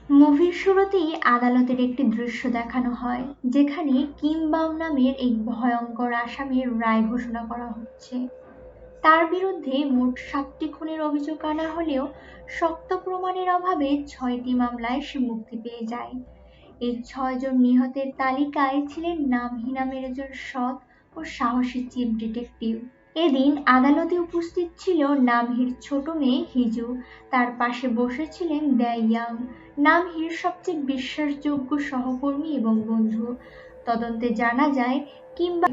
মুভির শুরুতেই আদালতের একটি দৃশ্য দেখানো হয়, যেখানে কিম বাম নামের এক ভয়ঙ্কর আসামির রায় ঘোষণা করা হচ্ছে। তার বিরুদ্ধে মোট 7টি খুনের অভিযোগ আনা হলেও শক্ত প্রমাণের অভাবে 6টি মামলায় সে মুক্তি পেয়ে যায়। এই 6 জন নিহতের তালিকায় ছিলেন নামহীন নামের একজন সৎ ও সাহসী চিফ ডিটেকটিভ। এদিন আদালতে উপস্থিত ছিল নামহীর ছোট মেয়ে হিজু, তার পাশে বসেছিলেন দ্য-ইয়াং, নামহীর সবচেয়ে বিশ্বাসযোগ্য সহকর্মী এবং বন্ধু। তদন্তে জানা যায় কিংবা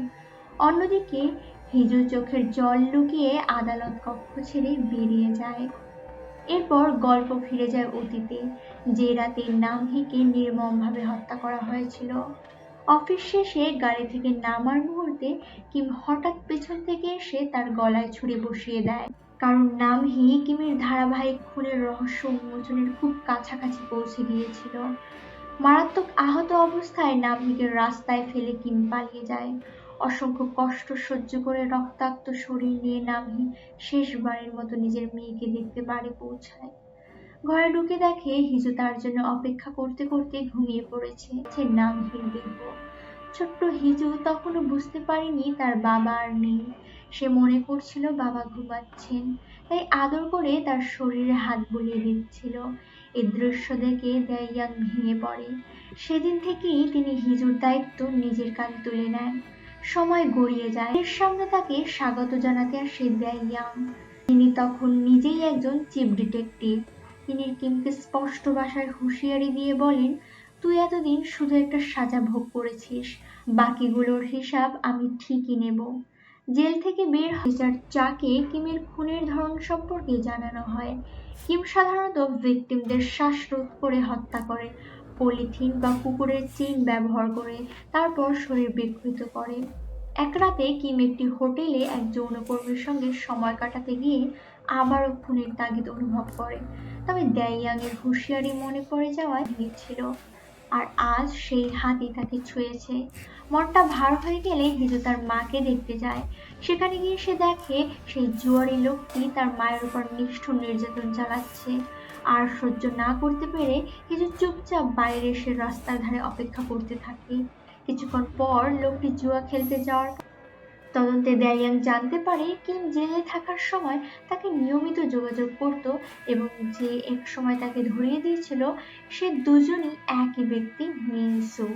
অন্যদিকে হিজু চোখের জল লুকিয়ে আদালত কক্ষ ছেড়ে বেরিয়ে যায়। এরপর গল্প ফিরে যায় অতীতে, যে রাতে নামহীকে নির্মমভাবে হত্যা করা হয়েছিল। অফিস শেষে গাড়ি থেকে নামার মুহূর্তে কিম হঠাৎ পেছন থেকে এসে তার গলায় ছুরি বসিয়ে দেয়, কারণ নামহী কিমের ধারাবাহিক খুনের রহস্য উন্মোচনের খুব কাছাকাছি পৌঁছে গিয়েছিল। মারাত্মক আহত অবস্থায় নামহীকে রাস্তায় ফেলে কিম পালিয়ে যায়। অসংখ্য কষ্ট সহ্য করে রক্তাক্ত শরীর নিয়ে নামহী শেষবারের মতো নিজের মেয়েকে দেখতে বাড়ি পৌঁছায়। ঘরে ঢুকে দেখে হিজু তার জন্য অপেক্ষা করতে করতে ঘুমিয়ে পড়েছে। নামহীর দেহ। ছোট্ট হিজু তখনও বুঝতে পারেনি তার বাবা আর নেই। সে মনে করছিল বাবা ঘুমাচ্ছেন, তাই আদর করে তার শরীরে হাত বুলিয়ে দিচ্ছিল। এই দৃশ্য দেখে দ্য-ইয়াং ভেঙে পড়ে। সেদিন থেকেই তিনি হিজুর দায়িত্ব নিজের কাঁধে তুলে নেন। সময় গড়িয়ে যায়, এর সামনে তাকে স্বাগত জানাতে আসে দ্য-ইয়াং। তিনি তখন নিজেই একজন চিফ ডিটেকটিভ। তিনি কিমকে স্পষ্ট ভাষায় হুঁশিয়ারি দিয়ে বলেন, তুই এতদিন শুধু একটা সাজা ভোগ করেছিস, বাকিগুলোর হিসাব আমি ঠিকই নেব। জেল থেকে বের হয়ে চাকে কিমের খুনের ধরন সম্পর্কে জানানো হয়। কিম সাধারণত ভিকটিমদের শ্বাসরোধ করে হত্যা করে, পলিথিন বা কুকুরের চেইন ব্যবহার করে, তারপর শরীর বিকৃত করে। এক রাতে কিম একটি হোটেলে এক যৌনকর্মীর সঙ্গে সময় কাটাতে গিয়ে আবারও খুনের তাগিদ অনুভব করে। তবে দ্য-ইয়াং এর হুঁশিয়ারি মনে পড়ে যাওয়ায় ভেঙেছিল। আর আজ সেই হাতই তাকে ছুঁয়েছে। মনটা ভার হয়ে গেলে হিজু তার মাকে দেখতে যায়। সেখানে গিয়ে সে দেখে সেই জুয়ারি লোকটি তার মায়ের উপর নিষ্ঠুর নির্যাতন চালাচ্ছে। আর সহ্য না করতে পেরে হিজু চুপচাপ বাইরে এসে রাস্তার ধারে অপেক্ষা করতে থাকে। কিছুক্ষণ পর লোকটি জুয়া খেলতে যাওয়ার তদন্তে দ্য-ইয়াং জানতে পারে কিম জেলে থাকার সময় তাকে নিয়মিত যোগাযোগ করত এবং যে এক সময় তাকে ধরিয়ে দিয়েছিল সে দুজনই একই ব্যক্তি, মিন সু।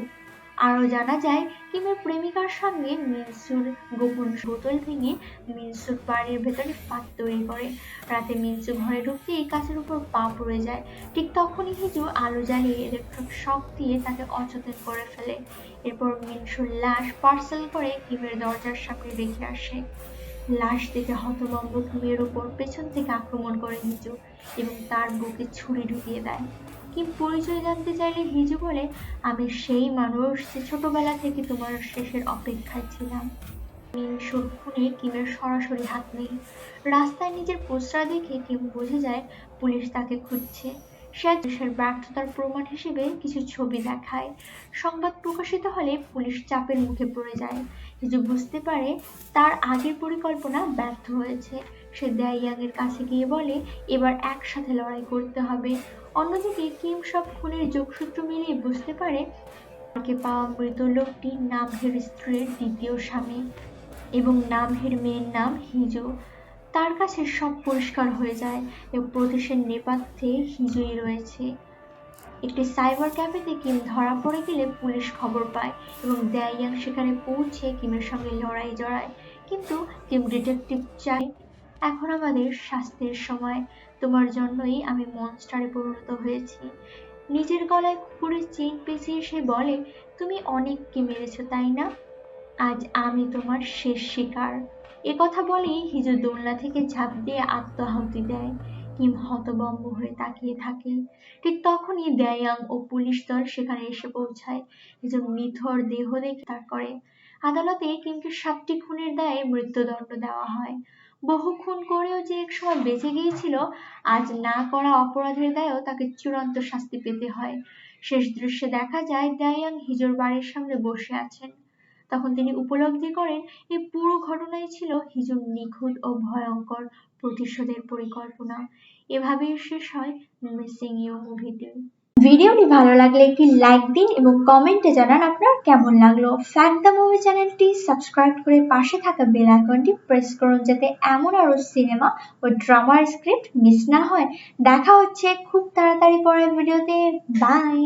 আরও জানা যায় কিমের প্রেমিকার সঙ্গে মিনসুর গোপন বোতল ভেঙে মিনসুর বাড়ির ভেতরে ফাঁদ তৈরি করে। রাতে মিনসু ঘরে ঢুকতেই কাঁচের উপর পা পড়ে যায়। ঠিক তখনই হিজু আলো জ্বালিয়ে ইলেকট্রিক শক দিয়ে তাকে অচেতন করে ফেলে। এরপর মিনসুর লাশ পার্সেল করে কিমের দরজার সামনে রেখে আসে। লাশ দেখে হতভম্ব কিমের উপর পেছন থেকে আক্রমণ করে হিজু এবং তার বুকে ছুরি ঢুকিয়ে দেয়। কিম পরিচয় জানতে চাইলে হিজু বলে, আমি সেই মানুষ যে ছোটবেলা থেকে তোমার শেষের অপেক্ষায় ছিলাম। মিনসুর খুনে কিমের সরাসরি হাত নেই। রাস্তায় নিজের প্রশ্রয় দেখে কিম বুঝে যায় পুলিশ তাকে খুঁজছে। সে দেশের ব্যর্থতার প্রমাণ হিসেবে কিছু ছবি দেখায়। সংবাদ প্রকাশিত হলে পুলিশ চাপের মুখে পড়ে যায়। হিজু বুঝতে পারে তার আগের পরিকল্পনা ব্যর্থ হয়েছে। সে দ্য-ইয়াং এর কাছে গিয়ে বলে, এবার একসাথে লড়াই করতে হবে। অন্যদিকে কিম সব খুনের যোগসূত্র মিলিয়ে বুঝতে পারে তাকে পাওয়া মৃত লোকটি নামহীর স্ত্রীর দ্বিতীয় স্বামী এবং নামহীর মেয়ের নাম হিজু। তার কাছে সব পরিষ্কার হয়ে যায় এবং প্রতিশোধের নেপথ্যে হিজুই রয়েছে। একটি সাইবার ক্যাফেতে কিম ধরা পড়ে গেলে পুলিশ খবর পায় এবং দ্য-ইয়াং সেখানে পৌঁছে কিমের সঙ্গে লড়াই জড়ায়। কিন্তু কিম ডিটেকটিভ চায়, এখন আমাদের শাস্তির সময়। তোমার জন্যই আমি মনস্টারে পরিণত হয়েছি। নিজের গলায় কুকুরের চেইন পেঁচিয়ে সে বলে, তুমি অনেককে মেরেছ তাই না? আজ আমি তোমার শেষ শিকার। একথা বলেই হিজু দোলনা থেকে ঝাঁপ দিয়ে আত্মাহুতি দেয়। কিম হতভম্ব হয়ে তাকিয়ে থাকে। ঠিক তখনই দ্য-ইয়াং ও পুলিশ দল সেখানে এসে পৌঁছায়। হিজুর নিথর দেহ দেখে গ্রেফতার করে। আদালতে কিমকে 7টি খুনের দায়ে মৃত্যুদণ্ড দেওয়া হয়। বহু খুন করেও যে একসময় বেঁচে গিয়েছিল, আজ না করা অপরাধের দায়েও তাকে চূড়ান্ত শাস্তি পেতে হয়। শেষ দৃশ্যে দেখা যায় দ্য-ইয়াং হিজুর বাড়ির সামনে বসে আছেন। তখন তিনি উপলব্ধি করেন এই পুরো ঘটনাই ছিল হিজুর নিখুঁত ও ভয়ঙ্কর প্রতিশোধের পরিকল্পনা। এভাবেই শেষ হয় মিসিং ইউ মুভিটি। ভিডিওটি ভালো লাগলে একটি লাইক দিন এবং কমেন্টে জানান আপনার কেমন লাগলো। ফ্যাক্ট দ্য মুভি চ্যানেলটি সাবস্ক্রাইব করে পাশে থাকা বেল আইকনটি প্রেস করুন যাতে এমন আরো সিনেমা ও ড্রামার স্ক্রিপ্ট মিস না হয়। দেখা হচ্ছে খুব তাড়াতাড়ি পরের ভিডিওতে। বাই।